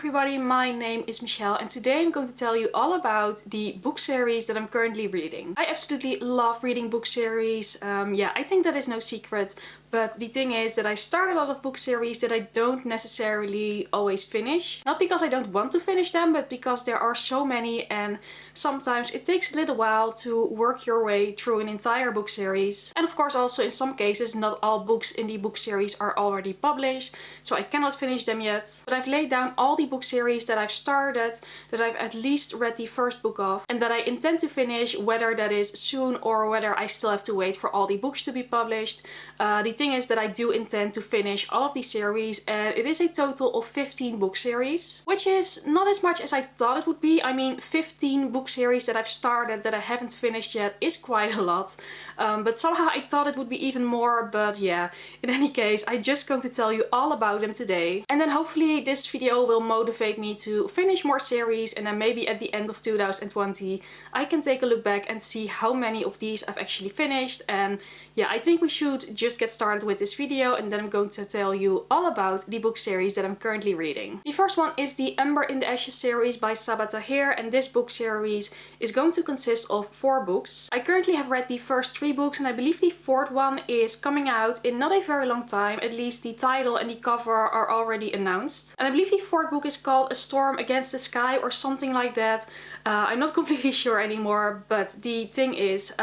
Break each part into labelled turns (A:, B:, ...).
A: everybody, my name is Michelle and today I'm going to tell you all about the book series that I'm currently reading. I absolutely love reading book series. Yeah, I think that is no secret. But the thing is that I start a lot of book series that I don't necessarily always finish. Not because I don't want to finish them, but because there are so many and sometimes it takes a little while to work your way through an entire book series. And of course also in some cases not all books in the book series are already published, so I cannot finish them yet. But I've laid down all the book series that I've started, that I've at least read the first book of, and that I intend to finish, whether that is soon or whether I still have to wait for all the books to be published. The thing is that I do intend to finish all of these series, and it is a total of 15 book series, which is not as much as I thought it would be. I mean, 15 book series that I've started that I haven't finished yet is quite a lot, but somehow I thought it would be even more. But yeah, in any case, I'm just going to tell you all about them today, and then hopefully this video will motivate me to finish more series, and then maybe at the end of 2020 I can take a look back and see how many of these I've actually finished. And yeah, I think we should just get started with this video, and then I'm going to tell you all about the book series that I'm currently reading. The first one is the Ember in the Ashes series by Sabaa Tahir, and this book series is going to consist of 4 books. I currently have read the first 3 books, and I believe the 4th one is coming out in not a very long time. At least the title and the cover are already announced. And I believe the 4th book is called A Storm Against the Sky or something like that. I'm not completely sure anymore, but the thing is,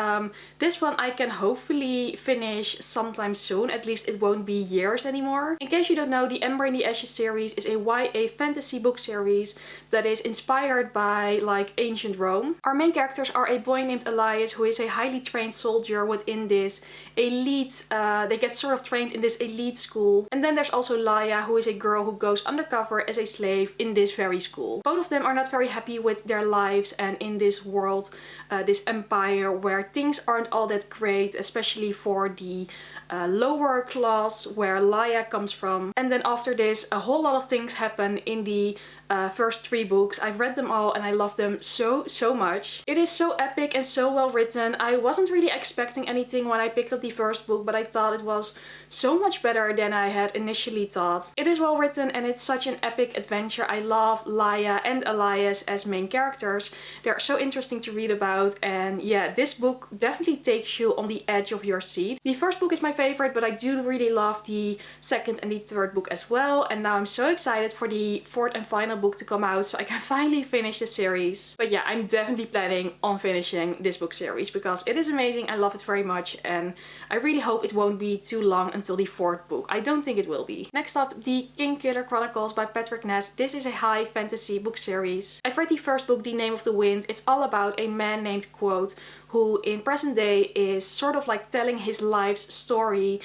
A: this one I can hopefully finish sometime soon. At least it won't be years anymore. In case you don't know, the Ember in the Ashes series is a YA fantasy book series that is inspired by like ancient Rome. Our main characters are a boy named Elias, who is a highly trained soldier within this elite, they get sort of trained in this elite school. And then there's also Laia, who is a girl who goes undercover as a slave in this very school. Both of them are not very happy with their lives and in this world, this empire where things aren't all that great, especially for the lower class where Laia comes from. And then after this, a whole lot of things happen in the first 3 books. I've read them all and I love them so much. It is so epic and so well written. I wasn't really expecting anything when I picked up the first book, but I thought it was so much better than I had initially thought. It is well written and it's such an epic adventure. I love Laia and Elias as main characters. They're so interesting to read about, and yeah, this book definitely takes you on the edge of your seat. The first book is my favorite, but I do really love the 2nd and the 3rd book as well, and now I'm so excited for the 4th and final book to come out so I can finally finish the series. But yeah, I'm definitely planning on finishing this book series because it is amazing. I love it very much, and I really hope it won't be too long until the 4th book. I don't think it will be. Next up, the Interior Chronicles by Patrick Ness. This is a high fantasy book series. I've read the first book, The Name of the Wind. It's all about a man named Quote, who in present day is sort of like telling his life's story,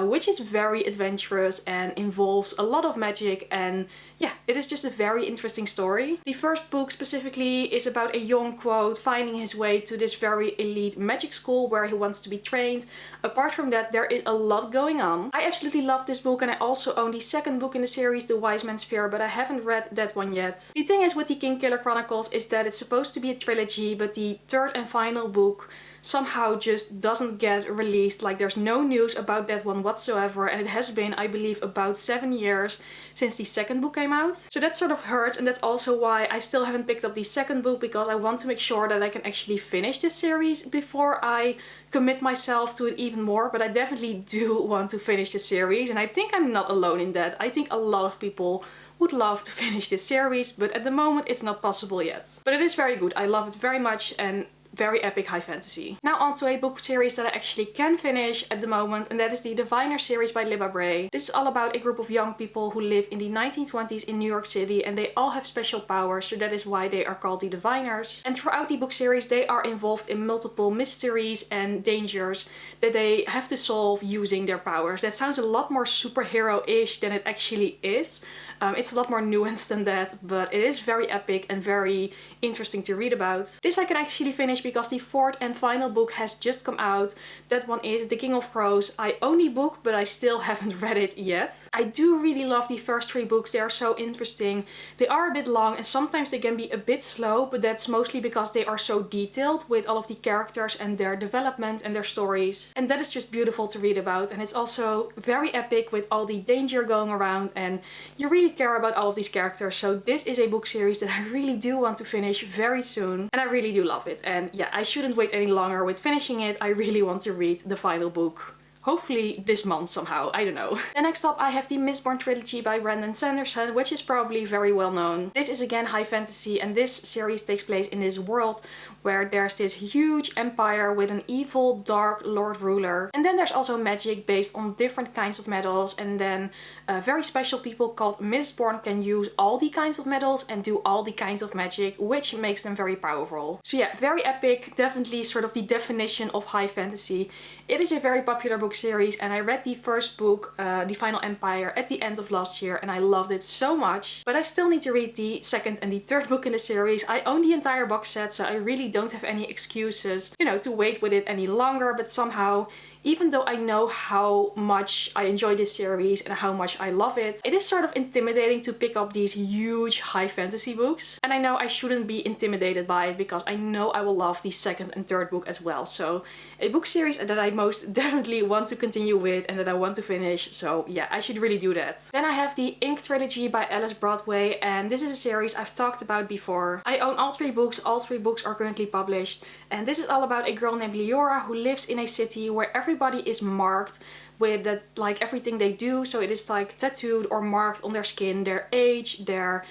A: which is very adventurous and involves a lot of magic, and yeah, it is just a very interesting story. The first book specifically is about a young Quote finding his way to this very elite magic school where he wants to be trained. Apart from that, there is a lot going on. I absolutely love this book, and I also own the 2nd book in the series, The Wise Man's Fear, but I haven't read that one yet. The thing is with the Interior Chronicles is that it's supposed to be a trilogy, but the 3rd and final book somehow just doesn't get released. Like, there's no news about that one whatsoever, and it has been, I believe, about 7 years since the 2nd book came out. So that sort of hurts, and that's also why I still haven't picked up the 2nd book, because I want to make sure that I can actually finish this series before I commit myself to it even more. But I definitely do want to finish the series, and I think I'm not alone in that. I think a lot of people would love to finish this series, but at the moment it's not possible yet. But it is very good. I love it very much, and very epic high fantasy. Now on to a book series that I actually can finish at the moment, and that is the Diviner series by Libba Bray. This is all about a group of young people who live in the 1920s in New York City, and they all have special powers, so that is why they are called the Diviners. And throughout the book series they are involved in multiple mysteries and dangers that they have to solve using their powers. That sounds a lot more superhero-ish than it actually is. It's a lot more nuanced than that, but it is very epic and very interesting to read about. This I can actually finish because the fourth and final book has just come out. That one is The King of Crows. I own the book, but I still haven't read it yet. I do really love the first 3 books. They are so interesting. They are a bit long and sometimes they can be a bit slow, but that's mostly because they are so detailed with all of the characters and their development and their stories. And that is just beautiful to read about. And it's also very epic with all the danger going around, and you really care about all of these characters. So this is a book series that I really do want to finish very soon, and I really do love it. And yeah, I shouldn't wait any longer with finishing it. I really want to read the final book. Hopefully this month somehow, I don't know. Then next up I have the Mistborn Trilogy by Brandon Sanderson, which is probably very well known. This is again high fantasy, and this series takes place in this world where there's this huge empire with an evil dark lord ruler. And then there's also magic based on different kinds of metals, and then very special people called Mistborn can use all the kinds of metals and do all the kinds of magic, which makes them very powerful. So yeah, very epic, definitely sort of the definition of high fantasy. It is a very popular book series, and I read the first book, The Final Empire, at the end of last year, and I loved it so much. But I still need to read the second and the third book in the series. I own the entire box set, so I really don't have any excuses, you know, to wait with it any longer. But somehow, even though I know how much I enjoy this series and how much I love it, it is sort of intimidating to pick up these huge high fantasy books. And I know I shouldn't be intimidated by it because I know I will love the second and third book as well. So a book series that I most definitely want to continue with and that I want to finish. So yeah, I should really do that. Then I have the Ink Trilogy by Alice Broadway, and this is a series I've talked about before. I own all 3 books. All 3 books are currently published, and this is all about a girl named Leora who lives in a city where everybody is marked with that, like everything they do. So it is like tattooed or marked on their skin, their age, their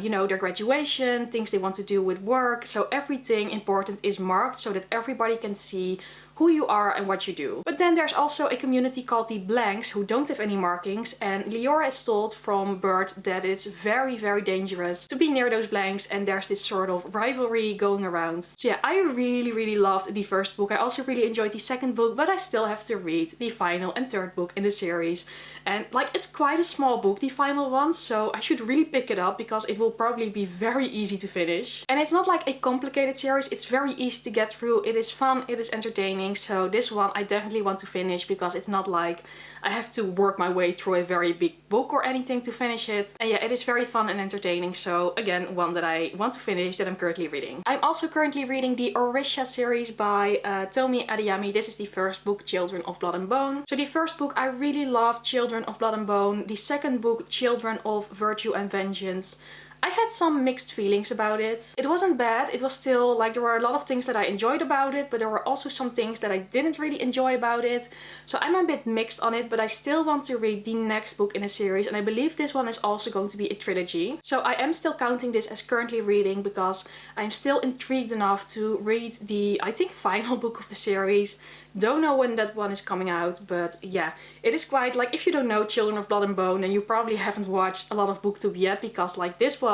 A: you know, their graduation, things they want to do with work. So everything important is marked so that everybody can see who you are and what you do. But then there's also a community called the Blanks who don't have any markings, and Leora is told from birth that it's very, very dangerous to be near those Blanks, and there's this sort of rivalry going around. So yeah, I really, really loved the first book. I also really enjoyed the second book, but I still have to read the final and third book in the series. And like, it's quite a small book, the final one, so I should really pick it up because it will probably be very easy to finish. And it's not like a complicated series, it's very easy to get through. It is fun, it is entertaining. So this one I definitely want to finish because it's not like I have to work my way through a very big book or anything to finish it. And yeah, it is very fun and entertaining. So again, one that I want to finish that I'm currently reading. I'm also currently reading the Erisa series by Tomi Adeyemi. This is the first book, Children of Blood and Bone. So the first book I really loved, Children of Blood and Bone. The second book, Children of Virtue and Vengeance, I had some mixed feelings about it. It wasn't bad, it was still like there were a lot of things that I enjoyed about it, but there were also some things that I didn't really enjoy about it. So I'm a bit mixed on it, but I still want to read the next book in a series, and I believe this one is also going to be a trilogy. So I am still counting this as currently reading because I'm still intrigued enough to read the, I think, final book of the series. Don't know when that one is coming out, but yeah, it is quite like, if you don't know Children of Blood and Bone, then you probably haven't watched a lot of booktube yet, because like this was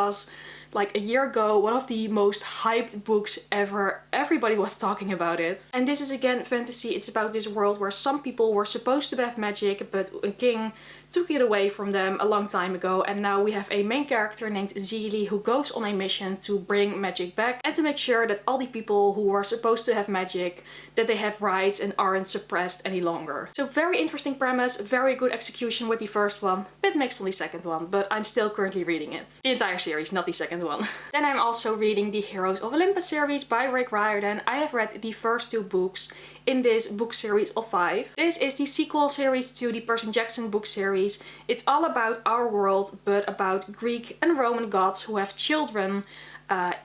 A: like a year ago one of the most hyped books ever. Everybody was talking about it. And this is again fantasy. It's about this world where some people were supposed to have magic, but a king took it away from them a long time ago, and now we have a main character named Zeely who goes on a mission to bring magic back and to make sure that all the people who were supposed to have magic, that they have rights and aren't suppressed any longer. So very interesting premise, very good execution with the first one, bit mixed on the second one, but I'm still currently reading it. The entire series, not the second one. Then I'm also reading the Heroes of Olympus series by Rick Riordan. I have read the first 2 books in this book series of 5. This is the sequel series to the Percy Jackson book series. It's all about our world, but about Greek and Roman gods who have children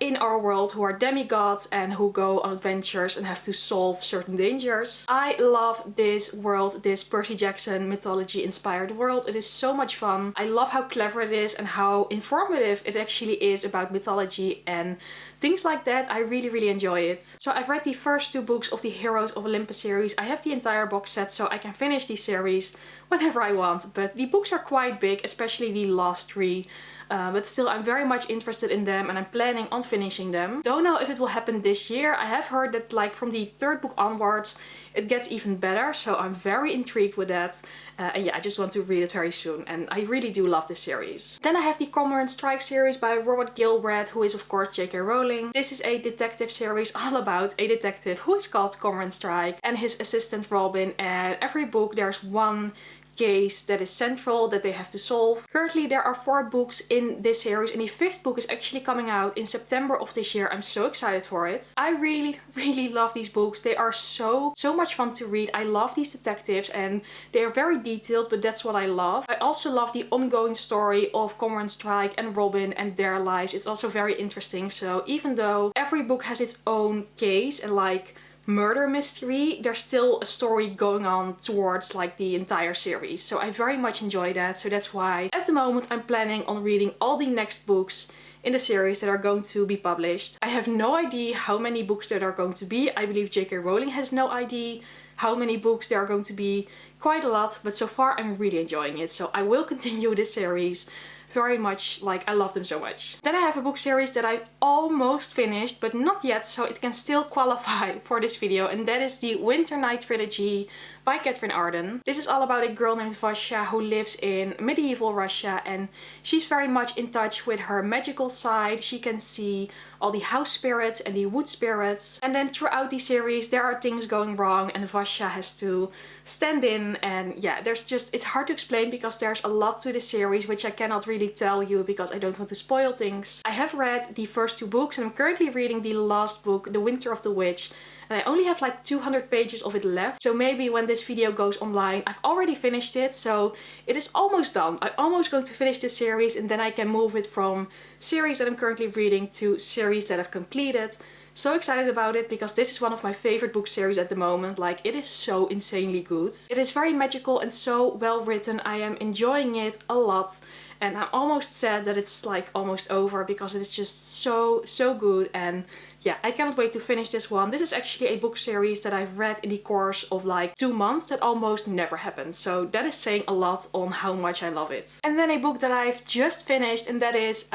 A: in our world who are demigods and who go on adventures and have to solve certain dangers. I love this world, this Percy Jackson mythology inspired world. It is so much fun. I love how clever it is and how informative it actually is about mythology and things like that. I really, really enjoy it. So I've read the first 2 books of the Heroes of Olympus series. I have the entire box set, so I can finish the series whenever I want, but the books are quite big, especially the last 3. But still, I'm very much interested in them and I'm planning on finishing them. Don't know if it will happen this year. I have heard that like from the third book onwards, it gets even better. So I'm very intrigued with that. And yeah, I just want to read it very soon. And I really do love this series. Then I have the Cormoran Strike series by Robert Gilbreth, who is of course J.K. Rowling. This is a detective series all about a detective who is called Cormoran Strike and his assistant Robin. And every book there's one case that is central that they have to solve. Currently there are 4 books in this series and the 5th book is actually coming out in September of this year. I'm so excited for it. I really love these books. They are so much fun to read. I love these detectives and they are very detailed, but that's what I love. I also love the ongoing story of Cormoran Strike and Robin and their lives. It's also very interesting. So even though every book has its own case and like murder mystery, there's still a story going on towards like the entire series. So I very much enjoy that. So that's why at the moment I'm planning on reading all the next books in the series that are going to be published. I have no idea how many books there are going to be. I believe J.K. Rowling has no idea how many books there are going to be. Quite a lot, but so far I'm really enjoying it. So I will continue this series very much. Like, I love them so much. Then I have a book series that I've almost finished, but not yet, so it can still qualify for this video, and that is the Winter Night Trilogy by Catherine Arden. This is all about a girl named Vasya who lives in medieval Russia, and she's very much in touch with her magical side. She can see all the house spirits and the wood spirits. And then throughout the series there are things going wrong and Vasya has to stand in, and yeah, it's hard to explain because there's a lot to the series which I cannot really tell you because I don't want to spoil things. I have read the first 2 books and I'm currently reading the last book, The Winter of the Witch, and I only have like 200 pages of it left. So maybe when this video goes online I've already finished it, so it is almost done. I'm almost going to finish this series and then I can move it from series that I'm currently reading to series that I've completed. So excited about it because this is one of my favorite book series at the moment. Like, it is so insanely good. It is very magical and so well written. I am enjoying it a lot. And I'm almost sad that it's like almost over because it is just so good. And yeah, I cannot wait to finish this one. This is actually a book series that I've read in the course of like 2 months. That almost never happens. So that is saying a lot on how much I love it. And then a book that I've just finished, and that is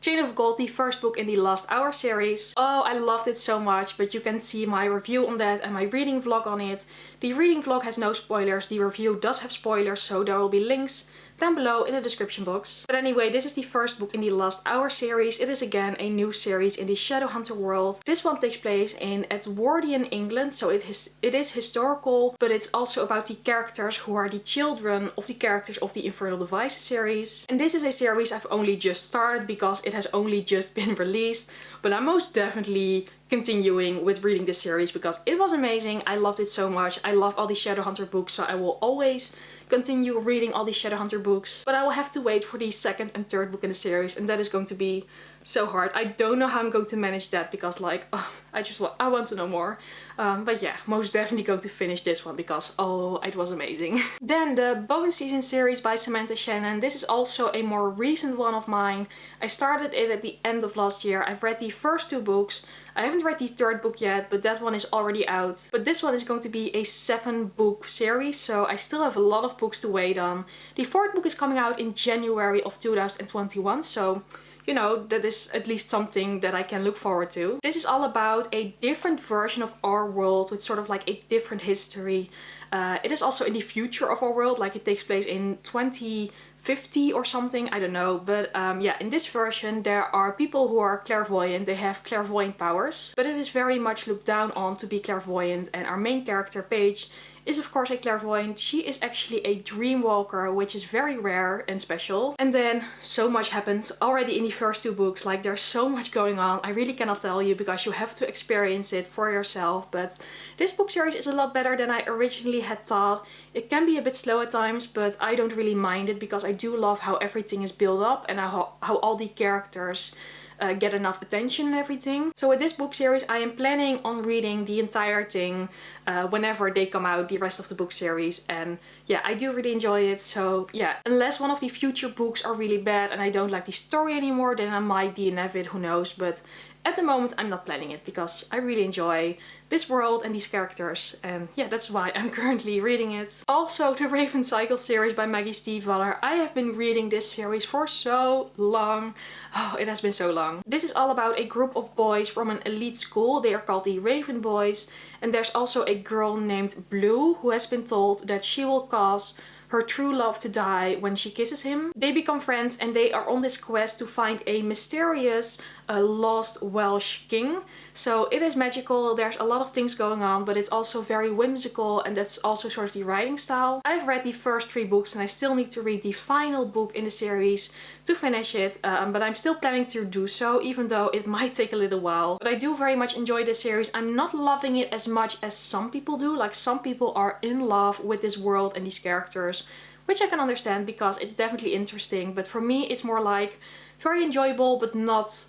A: Chain of Gold, the first book in the Last Hour series. Oh, I loved it so much, but you can see my review on that and my reading vlog on it. The reading vlog has no spoilers. The review does have spoilers, so there will be links down below in the description box. But anyway, this is the first book in the Last Hour series. It is again a new series in the Shadowhunter world. This one takes place in Edwardian England, so it is historical, but it's also about the characters who are the children of the characters of the Infernal Devices series. And this is a series I've only just started because it has only just been released, but I'm most definitely continuing with reading this series because it was amazing. I loved it so much. I love all the Shadowhunter books, so I will always continue reading all the Shadowhunter books. But I will have to wait for the 2nd and 3rd book in the series, and that is going to be so hard. I don't know how I'm going to manage that because like, I want to know more. But yeah, most definitely going to finish this one because oh, it was amazing. Then the Bone Season series by Samantha Shannon. This is also a more recent one of mine. I started it at the end of last year. I've read the first 2 books. I haven't read the 3rd book yet, but that one is already out. But this one is going to be a 7-book series, so I still have a lot of books to wait on. The 4th book is coming out in January of 2021, so you know, that is at least something that I can look forward to. This is all about a different version of our world with sort of like a different history. It is also in the future of our world, like it takes place in 2050 or something, I don't know. But yeah, in this version there are people who are clairvoyant, they have clairvoyant powers. But it is very much looked down on to be clairvoyant, and our main character, Paige, is of course a clairvoyant. She is actually a dream walker, which is very rare and special. And then so much happens already in the first 2 books. Like, there's so much going on. I really cannot tell you because you have to experience it for yourself. But this book series is a lot better than I originally had thought. It can be a bit slow at times, but I don't really mind it because I do love how everything is built up and how all the characters get enough attention and everything. So with this book series I am planning on reading the entire thing whenever they come out, the rest of the book series. And yeah, I do really enjoy it. So yeah, unless one of the future books are really bad and I don't like the story anymore, then I might DNF it, who knows. But At the moment I'm not planning it because I really enjoy this world and these characters, and yeah, that's why I'm currently reading it. Also, the Raven Cycle series by Maggie Stiefvater. I have been reading this series for so long. Oh, it has been so long. This is all about a group of boys from an elite school. They are called the Raven Boys, and there's also a girl named Blue who has been told that she will cause her true love to die when she kisses him. They become friends and they are on this quest to find a mysterious lost Welsh king. So it is magical, there's a lot of things going on, but it's also very whimsical, and that's also sort of the writing style. I've read the first 3 books and I still need to read the final book in the series to finish it, but I'm still planning to do so, even though it might take a little while. But I do very much enjoy this series. I'm not loving it as much as some people do. Like, some people are in love with this world and these characters, which I can understand because it's definitely interesting, but for me it's more like very enjoyable, but not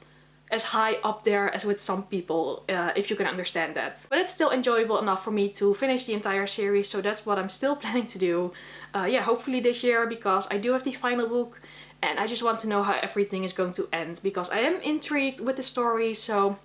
A: as high up there as with some people, if you can understand that. But it's still enjoyable enough for me to finish the entire series, so that's what I'm still planning to do. Yeah, hopefully this year, because I do have the final book and I just want to know how everything is going to end, because I am intrigued with the story, so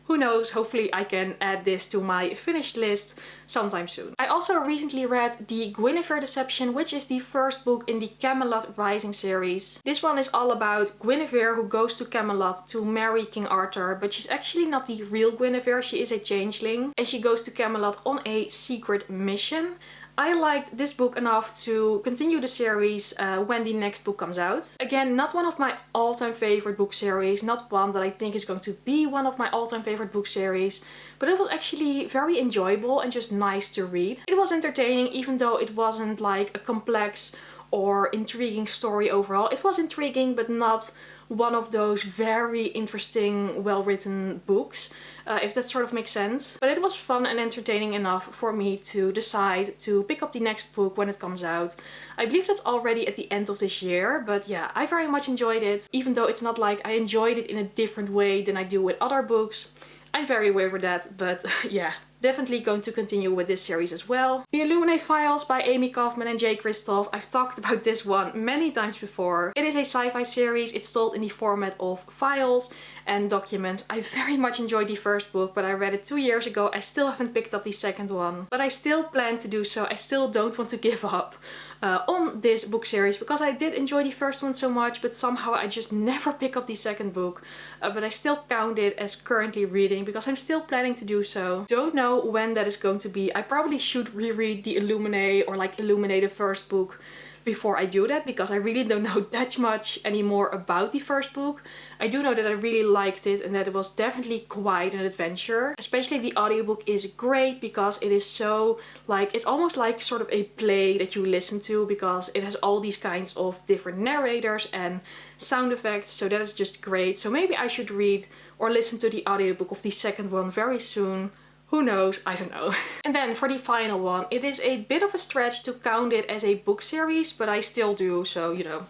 A: who knows, hopefully I can add this to my finished list sometime soon. I also recently read the Guinevere Deception, which is the first book in the Camelot Rising series. This one is all about Guinevere, who goes to Camelot to marry King Arthur, but she's actually not the real Guinevere, she is a changeling, and she goes to Camelot on a secret mission. I liked this book enough to continue the series when the next book comes out. Again, not one of my all-time favorite book series, not one that I think is going to be one of my all-time favorite book series, but it was actually very enjoyable and just nice to read. It was entertaining, even though it wasn't like a complex or intriguing story overall. It was intriguing, but not one of those very interesting, well-written books, if that sort of makes sense. But it was fun and entertaining enough for me to decide to pick up the next book when it comes out. I believe that's already at the end of this year, but yeah, I very much enjoyed it, even though it's not like I enjoyed it in a different way than I do with other books. I'm very aware of that, but yeah, definitely going to continue with this series as well. The Illuminate Files by Amy Kaufman and Jay Kristoff. I've talked about this one many times before. It is a sci-fi series. It's told in the format of files and documents. I very much enjoyed the first book, but I read it 2 years ago. I still haven't picked up the second one, but I still plan to do so. I still don't want to give up on this book series, because I did enjoy the first one so much, but somehow I just never pick up the second book. But I still count it as currently reading because I'm still planning to do so. Don't know when that is going to be. I probably should reread the Illuminate, or like Illuminate the first book, before I do that, because I really don't know that much anymore about the first book. I do know that I really liked it and that it was definitely quite an adventure. Especially the audiobook is great because it is so, like, it's almost like sort of a play that you listen to, because it has all these kinds of different narrators and sound effects, so that is just great. So maybe I should read or listen to the audiobook of the second one very soon. Who knows? I don't know. And then for the final one, it is a bit of a stretch to count it as a book series, but I still do, so you know.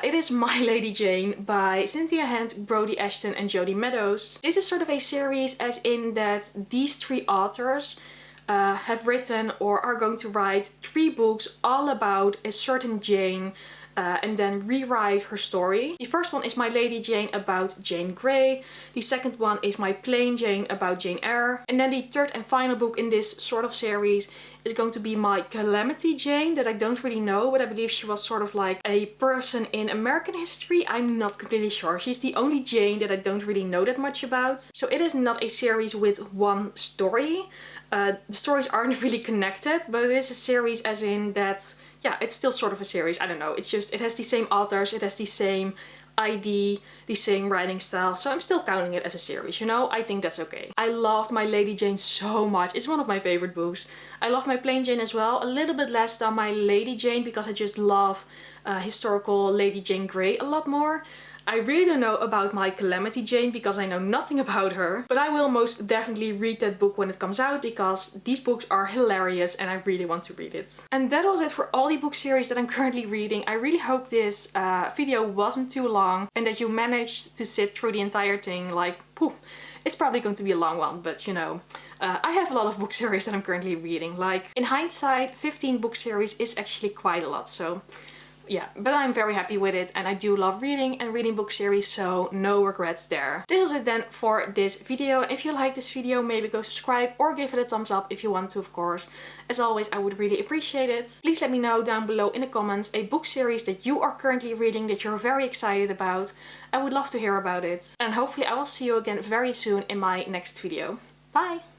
A: It is My Lady Jane by Cynthia Hand, Brody Ashton and Jodie Meadows. This is sort of a series as in that these 3 authors have written or are going to write 3 books all about a certain Jane, and then rewrite her story. The first one is My Lady Jane about Jane Grey. The second one is My Plain Jane about Jane Eyre. And then the third and final book in this sort of series is going to be My Calamity Jane, that I don't really know, but I believe she was sort of like a person in American history. I'm not completely sure. She's the only Jane that I don't really know that much about. So it is not a series with one story. The stories aren't really connected, but it is a series as in that, yeah, it's still sort of a series. I don't know. It's just, it has the same authors, it has the same ID, the same writing style. So I'm still counting it as a series, you know? I think that's okay. I loved My Lady Jane so much. It's one of my favorite books. I love My Plain Jane as well. A little bit less than My Lady Jane, because I just love historical Lady Jane Grey a lot more. I really don't know about My Calamity Jane because I know nothing about her, but I will most definitely read that book when it comes out, because these books are hilarious and I really want to read it. And that was it for all the book series that I'm currently reading. I really hope this video wasn't too long and that you managed to sit through the entire thing. Like, poof, it's probably going to be a long one, but you know, I have a lot of book series that I'm currently reading. Like, in hindsight, 15 book series is actually quite a lot, so yeah, but I'm very happy with it and I do love reading and reading book series, so no regrets there. This was it then for this video. If you like this video, maybe go subscribe or give it a thumbs up if you want to, of course. As always, I would really appreciate it. Please let me know down below in the comments a book series that you are currently reading that you're very excited about. I would love to hear about it. And hopefully I will see you again very soon in my next video. Bye!